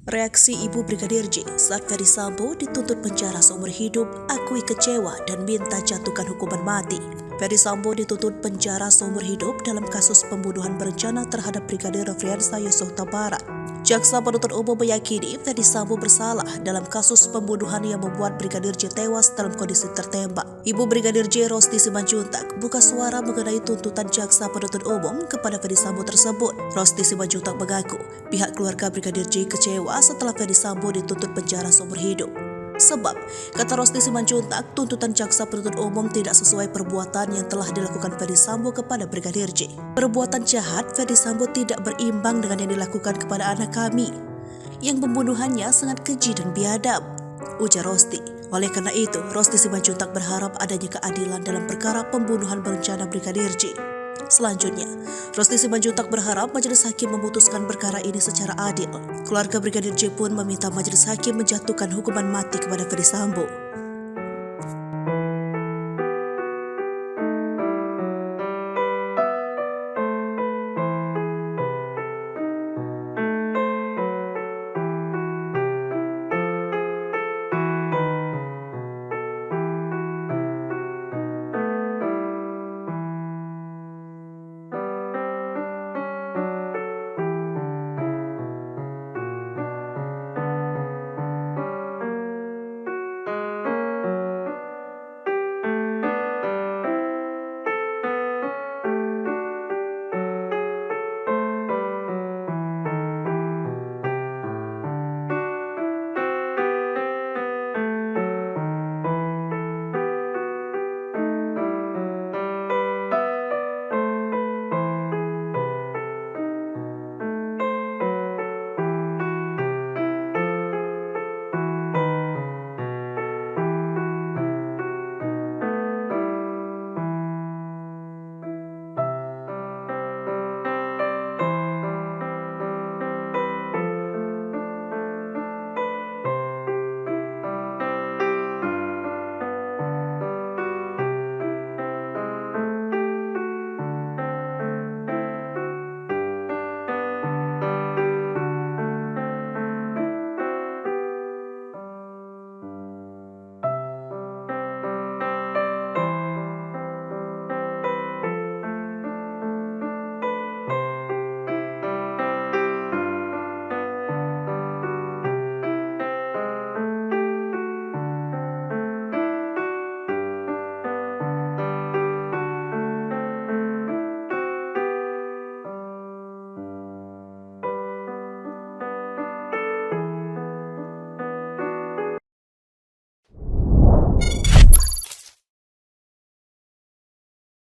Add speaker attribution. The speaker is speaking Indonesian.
Speaker 1: Reaksi Ibu Brigadir J saat Ferdy Sambo dituntut penjara seumur hidup, akui kecewa dan minta jatuhkan hukuman mati. Ferdy Sambo dituntut penjara seumur hidup dalam kasus pembunuhan berencana terhadap Brigadir Nofriansah Yosua Huta Barat. Jaksa penuntut umum meyakini Ferdy Sambo bersalah dalam kasus pembunuhan yang membuat Brigadir J tewas dalam kondisi tertembak. Ibu Brigadir J, Rosti Simanjuntak, buka suara mengenai tuntutan jaksa penuntut umum kepada Ferdy Sambo tersebut. Rosti Simanjuntak mengaku pihak keluarga Brigadir J kecewa setelah Ferdy Sambo dituntut penjara seumur hidup. Sebab, kata Rosti Simanjuntak, tuntutan jaksa penuntut umum tidak sesuai perbuatan yang telah dilakukan Ferdy Sambo kepada Brigadir J. Perbuatan jahat Ferdy Sambo tidak berimbang dengan yang dilakukan kepada anak kami, yang pembunuhannya sangat keji dan biadab, ujar Rosti. Oleh karena itu, Rosti Simanjuntak berharap adanya keadilan dalam perkara pembunuhan berencana Brigadir J. Selanjutnya, Rosti Simanjuntak berharap majelis hakim memutuskan perkara ini secara adil. Keluarga Brigadir J pun meminta majelis hakim menjatuhkan hukuman mati kepada Ferdy Sambo.